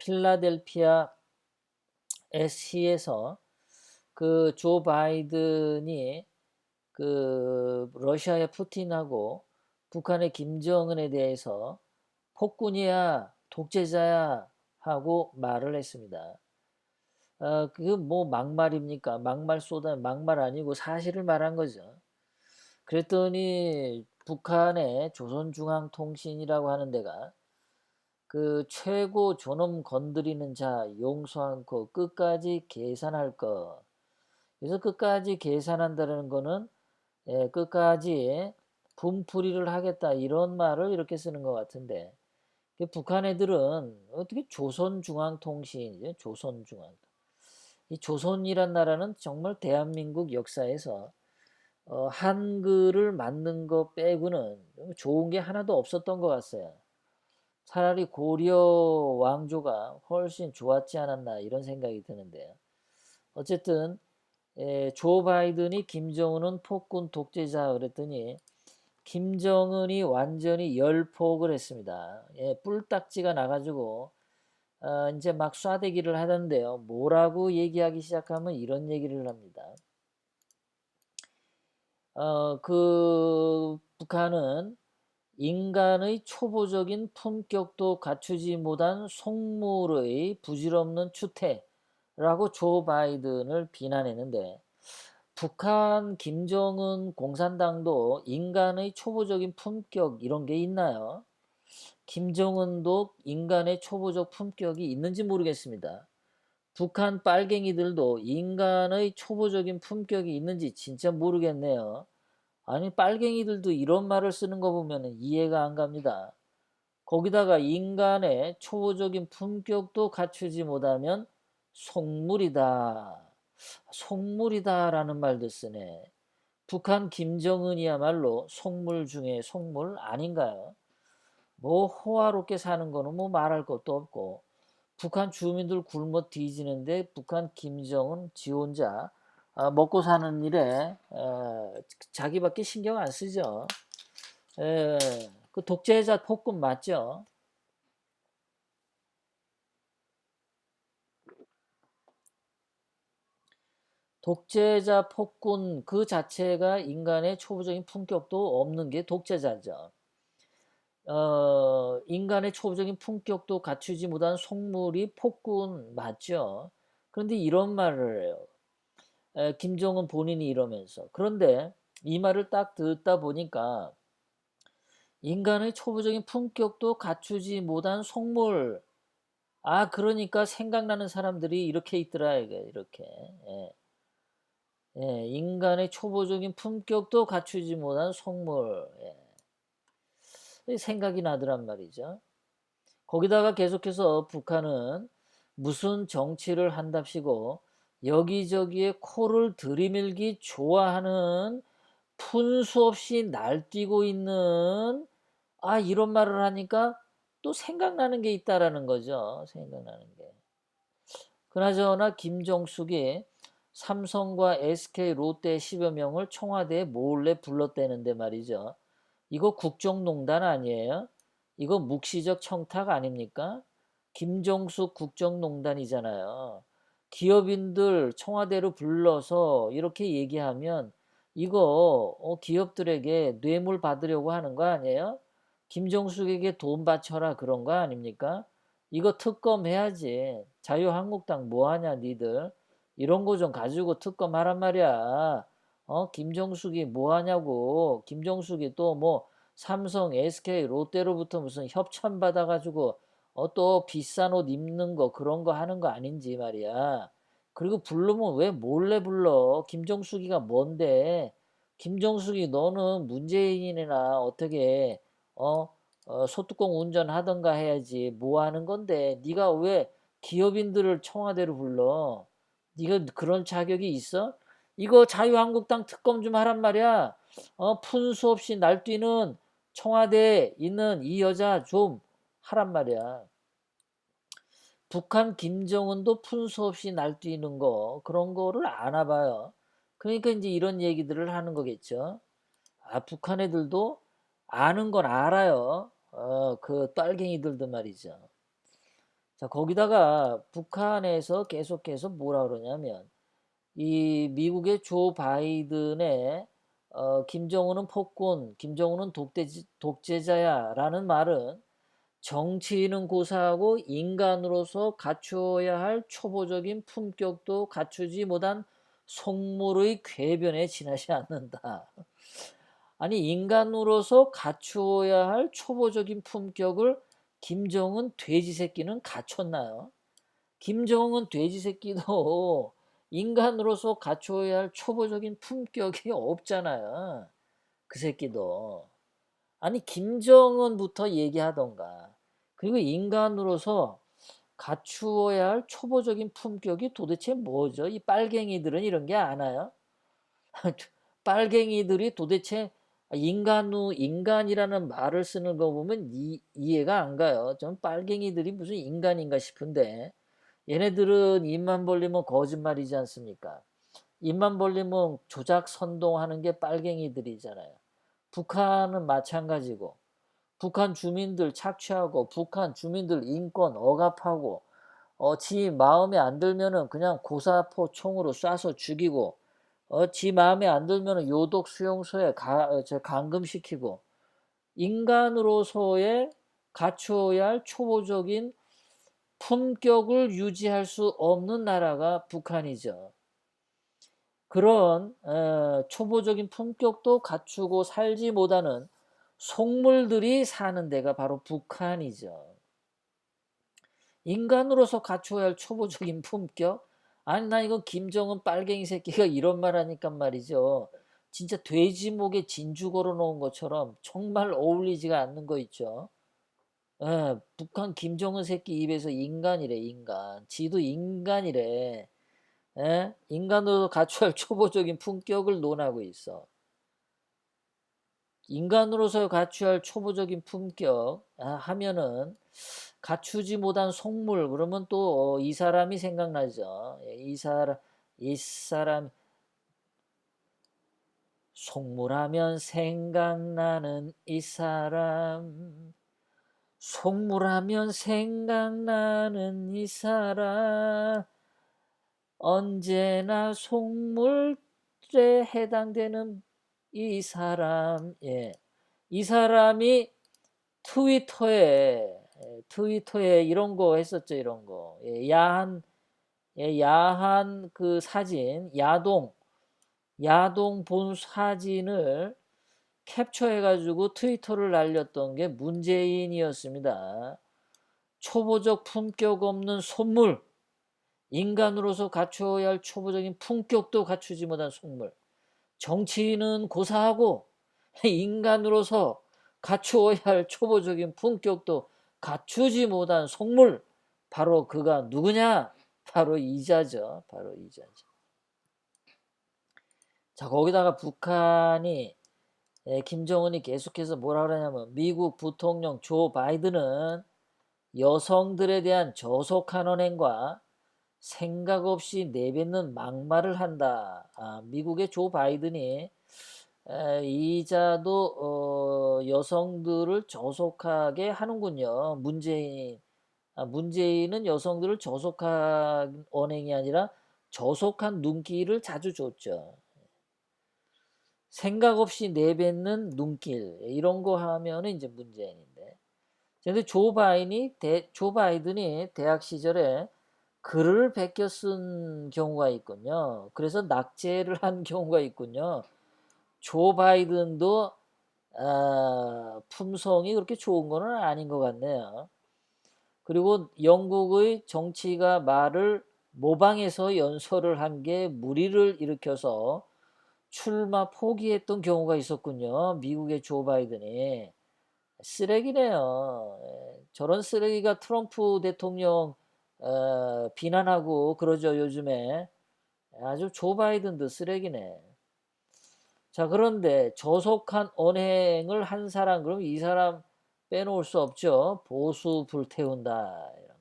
필라델피아 시에서 그 조 바이든이 그 러시아의 푸틴하고 북한의 김정은에 대해서 폭군이야, 독재자야 하고 말을 했습니다. 그 뭐 막말입니까? 막말 쏟아 막말 아니고 사실을 말한 거죠. 그랬더니 북한의 조선중앙통신이라고 하는 데가 그 최고 존엄 건드리는 자 용서 않고 끝까지 계산할 것. 그래서 끝까지 계산한다는 거는 끝까지 분풀이를 하겠다 이런 말을 이렇게 쓰는 것 같은데 북한 애들은 어떻게 조선중앙통신이죠? 조선중앙. 이 조선이란 나라는 정말 대한민국 역사에서 한글을 만든 거 빼고는 좋은 게 하나도 없었던 것 같아요. 차라리 고려 왕조가 훨씬 좋았지 않았나 이런 생각이 드는데요. 어쨌든 조 바이든이 김정은은 폭군 독재자 그랬더니 김정은이 완전히 열폭을 했습니다. 뿔딱지가 나가지고 이제 막 쏴대기를 하던데요. 뭐라고 얘기하기 시작하면 이런 얘기를 합니다. 그 북한은 인간의 초보적인 품격도 갖추지 못한 속물의 부질없는 추태라고 조 바이든을 비난했는데 북한 김정은 공산당도 인간의 초보적인 품격 이런 게 있나요? 김정은도 인간의 초보적 품격이 있는지 모르겠습니다. 북한 빨갱이들도 인간의 초보적인 품격이 있는지 진짜 모르겠네요. 아니 빨갱이들도 이런 말을 쓰는 거 보면 이해가 안 갑니다. 거기다가 인간의 초보적인 품격도 갖추지 못하면 속물이다. 속물이다라는 말도 쓰네. 북한 김정은이야말로 속물 중에 속물 아닌가요? 뭐 호화롭게 사는 거는 뭐 말할 것도 없고 북한 주민들 굶어 뒤지는데 북한 김정은 지 혼자 먹고 사는 일에 자기밖에 신경 안 쓰죠. 에, 그 독재자 폭군 맞죠? 독재자 폭군 그 자체가 인간의 초보적인 품격도 없는 게 독재자죠. 인간의 초보적인 품격도 갖추지 못한 속물이 폭군 맞죠. 그런데 이런 말을 해요. 김정은 본인이 이러면서. 그런데 이 말을 딱 듣다 보니까 인간의 초보적인 품격도 갖추지 못한 속물. 그러니까 생각나는 사람들이 이렇게 있더라, 이렇게. 예. 인간의 초보적인 품격도 갖추지 못한 속물. 생각이 나더란 말이죠. 거기다가 계속해서 북한은 무슨 정치를 한답시고 여기저기에 코를 들이밀기 좋아하는 푼수 없이 날뛰고 있는 이런 말을 하니까 또 생각나는 게 있다라는 거죠. 생각나는 게. 그나저나 김정숙이 삼성과 SK 롯데 10여 명을 청와대에 몰래 불렀대는데 말이죠. 이거 국정농단 아니에요? 이거 묵시적 청탁 아닙니까? 김정숙 국정농단이잖아요. 기업인들 청와대로 불러서 이렇게 얘기하면 이거 기업들에게 뇌물 받으려고 하는 거 아니에요? 김정숙에게 돈 바쳐라 그런 거 아닙니까? 이거 특검해야지. 자유한국당 뭐하냐 니들. 이런 거 좀 가지고 특검하란 말이야. 김정숙이 뭐하냐고. 김정숙이 또 뭐 삼성, SK, 롯데로부터 무슨 협찬 받아가지고 또 비싼 옷 입는 거 그런 거 하는 거 아닌지 말이야. 그리고 부르면 왜 몰래 불러? 김정숙이가 뭔데? 김정숙이 너는 문재인이나 어떻게 어 소뚜껑 운전하던가 해야지 뭐 하는 건데 네가 왜 기업인들을 청와대로 불러? 네가 그런 자격이 있어? 이거 자유한국당 특검 좀 하란 말이야. 푼수 없이 날뛰는 청와대에 있는 이 여자 좀 하란 말이야. 북한 김정은도 푼수 없이 날뛰는 거 그런 거를 아나 봐요. 그러니까 이제 이런 얘기들을 하는 거겠죠. 북한 애들도 아는 건 알아요. 그 빨갱이들도 말이죠. 자, 거기다가 북한에서 계속해서 뭐라 그러냐면 이 미국의 조 바이든의 김정은은 폭군, 김정은은 독재자야라는 말은 정치인은 고사하고 인간으로서 갖추어야 할 초보적인 품격도 갖추지 못한 속물의 궤변에 지나지 않는다. 아니 인간으로서 갖추어야 할 초보적인 품격을 김정은 돼지 새끼는 갖췄나요? 김정은 돼지 새끼도 인간으로서 갖추어야 할 초보적인 품격이 없잖아요. 그 새끼도. 아니 김정은부터 얘기하던가. 그리고 인간으로서 갖추어야 할 초보적인 품격이 도대체 뭐죠? 이 빨갱이들은 이런 게 아나요? 빨갱이들이 도대체 인간이라는 말을 쓰는 거 보면 이해가 안 가요. 좀 빨갱이들이 무슨 인간인가 싶은데 얘네들은 입만 벌리면 거짓말이지 않습니까? 입만 벌리면 조작 선동하는 게 빨갱이들이잖아요. 북한은 마찬가지고 북한 주민들 착취하고 북한 주민들 인권 억압하고 지 마음에 안 들면은 그냥 고사포 총으로 쏴서 죽이고 지 마음에 안 들면은 요독 수용소에 감금시키고 인간으로서의 갖추어야 할 초보적인 품격을 유지할 수 없는 나라가 북한이죠. 그런 초보적인 품격도 갖추고 살지 못하는 속물들이 사는 데가 바로 북한이죠. 인간으로서 갖춰야 할 초보적인 품격? 아니 나 이거 김정은 빨갱이 새끼가 이런 말 하니까 말이죠. 진짜 돼지 목에 진주 걸어 놓은 것처럼 정말 어울리지가 않는 거 있죠. 예, 북한 김정은 새끼 입에서 인간이래 인간. 지도 인간이래. 예? 인간으로 갖춰야 할 초보적인 품격을 논하고 있어. 인간으로서 갖춰야 할 초보적인 품격 하면은 갖추지 못한 속물 그러면 또 이 사람이 생각나죠. 예, 이 사람 속물하면 생각나는 이 사람 속물하면 생각나는 이 사람 언제나 속물에 해당되는 이 사람 예. 이 사람이 트위터에 이런 거 했었죠. 이런 거 야한 그 사진 야동 본 사진을 캡처해 가지고 트위터를 날렸던 게 문재인이었습니다. 초보적 품격 없는 속물 인간으로서 갖추어야 할 초보적인 품격도 갖추지 못한 속물 정치인은 고사하고 인간으로서 갖추어야 할 초보적인 품격도 갖추지 못한 속물 바로 그가 누구냐? 바로 이자죠. 바로 이자죠. 자 거기다가 북한이 김정은이 계속해서 뭐라 그러냐면 미국 부통령 조 바이든은 여성들에 대한 저속한 언행과 생각 없이 내뱉는 막말을 한다. 미국의 조 바이든이 이자도 여성들을 저속하게 하는군요. 문재인은 여성들을 저속한 언행이 아니라 저속한 눈길을 자주 줬죠. 생각 없이 내뱉는 눈길 이런 거 하면은 이제 문재인인데. 근데 조 바이든이 대학 시절에 글을 베껴 쓴 경우가 있군요. 그래서 낙제를 한 경우가 있군요. 조 바이든도 품성이 그렇게 좋은 거는 아닌 것 같네요. 그리고 영국의 정치가 말을 모방해서 연설을 한 게 물의를 일으켜서 출마 포기했던 경우가 있었군요. 미국의 조 바이든이. 쓰레기네요. 저런 쓰레기가 트럼프 대통령 비난하고 그러죠, 요즘에. 아주 조 바이든도 쓰레기네. 자, 그런데 저속한 언행을 한 사람, 그럼 이 사람 빼놓을 수 없죠. 보수 불태운다. 이런 거.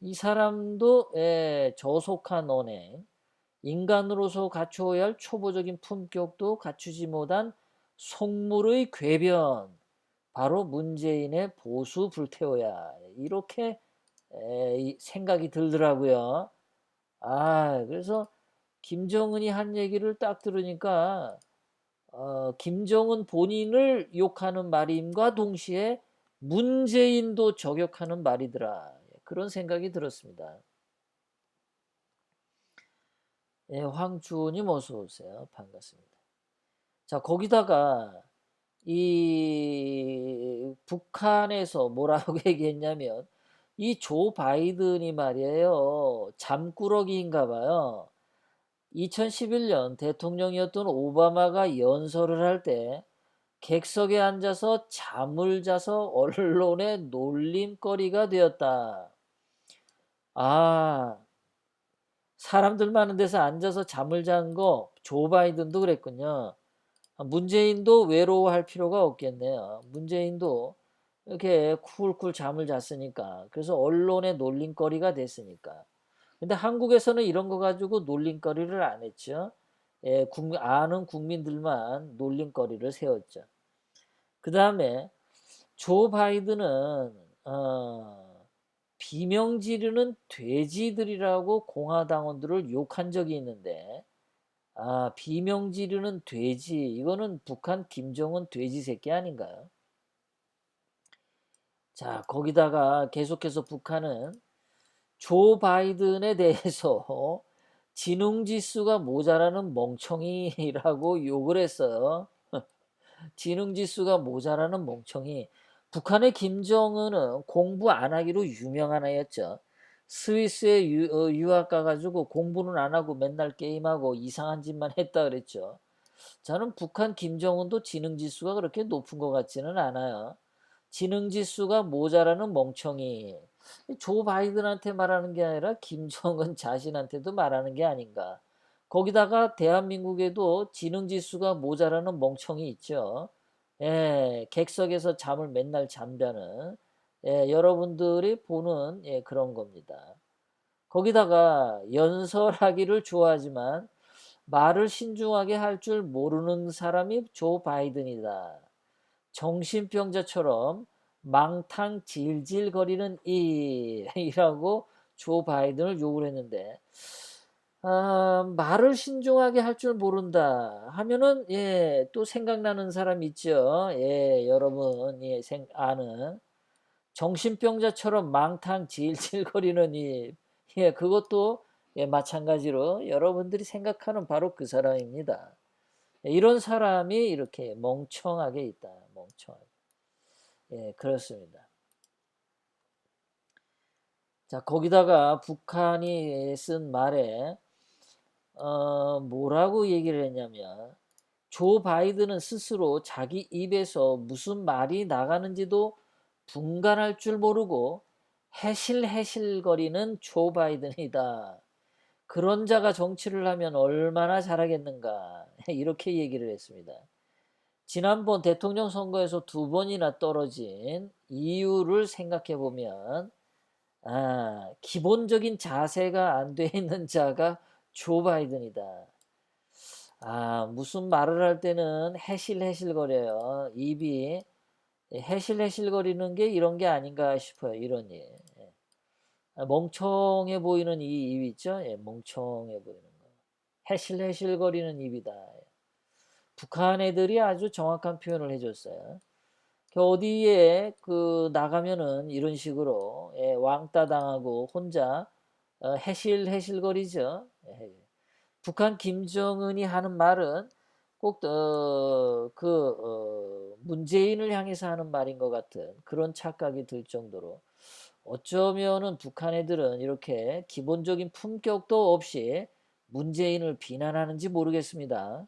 이 사람도 저속한 언행, 인간으로서 갖추어야 할 초보적인 품격도 갖추지 못한 속물의 궤변, 바로 문재인의 보수 불태워야. 이렇게 생각이 들더라고요. 그래서 김정은이 한 얘기를 딱 들으니까 김정은 본인을 욕하는 말임과 동시에 문재인도 저격하는 말이더라. 그런 생각이 들었습니다. 황주호님 어서 오세요. 반갑습니다. 자, 거기다가 이 북한에서 뭐라고 얘기했냐면 이 조 바이든이 말이에요. 잠꾸러기인가 봐요. 2011년 대통령이었던 오바마가 연설을 할 때 객석에 앉아서 잠을 자서 언론의 놀림거리가 되었다. 사람들 많은 데서 앉아서 잠을 잔 거 조 바이든도 그랬군요. 문재인도 외로워할 필요가 없겠네요. 문재인도 이렇게 쿨쿨 잠을 잤으니까. 그래서 언론의 놀림거리가 됐으니까. 근데 한국에서는 이런 거 가지고 놀림거리를 안 했죠. 아는 국민들만 놀림거리를 세웠죠. 그 다음에 조 바이든은 비명 지르는 돼지들이라고 공화당원들을 욕한 적이 있는데 비명 지르는 돼지 이거는 북한 김정은 돼지 새끼 아닌가요? 자, 거기다가 계속해서 북한은 조 바이든에 대해서 지능지수가 모자라는 멍청이라고 욕을 했어요. 지능지수가 모자라는 멍청이. 북한의 김정은은 공부 안 하기로 유명한 애였죠. 스위스에 유학 가가지고 공부는 안 하고 맨날 게임하고 이상한 짓만 했다 그랬죠. 저는 북한 김정은도 지능지수가 그렇게 높은 것 같지는 않아요. 지능지수가 모자라는 멍청이. 조 바이든한테 말하는 게 아니라 김정은 자신한테도 말하는 게 아닌가. 거기다가 대한민국에도 지능지수가 모자라는 멍청이 있죠. 객석에서 잠을 맨날 잠자는 여러분들이 보는 그런 겁니다. 거기다가 연설하기를 좋아하지만 말을 신중하게 할 줄 모르는 사람이 조 바이든이다. 정신병자처럼 망탕 질질거리는 이라고 조 바이든을 욕을 했는데 말을 신중하게 할 줄 모른다 하면은 또 생각나는 사람 있죠. 여러분 아는 정신병자처럼 망탕 질질거리는 그것도 마찬가지로 여러분들이 생각하는 바로 그 사람입니다. 이런 사람이 이렇게 멍청하게 있다. 멍청하게. 그렇습니다. 자, 거기다가 북한이 쓴 말에 뭐라고 얘기를 했냐면 조 바이든은 스스로 자기 입에서 무슨 말이 나가는지도 분간할 줄 모르고 해실해실거리는 조 바이든이다. 그런 자가 정치를 하면 얼마나 잘하겠는가. 이렇게 얘기를 했습니다. 지난번 대통령 선거에서 2번이나 떨어진 이유를 생각해 보면 기본적인 자세가 안 돼 있는 자가 조 바이든이다. 무슨 말을 할 때는 해실해실거려요. 입이 해실해실거리는 게 이런 게 아닌가 싶어요. 이런 예. 멍청해 보이는 이 입 있죠? 멍청해 보이는 거. 해실해실거리는 입이다. 북한 애들이 아주 정확한 표현을 해줬어요. 어디에 나가면은 이런 식으로 왕따 당하고 혼자 해실해실거리죠. 북한 김정은이 하는 말은 꼭 문재인을 향해서 하는 말인 것 같은 그런 착각이 들 정도로 어쩌면은 북한 애들은 이렇게 기본적인 품격도 없이 문재인을 비난하는지 모르겠습니다.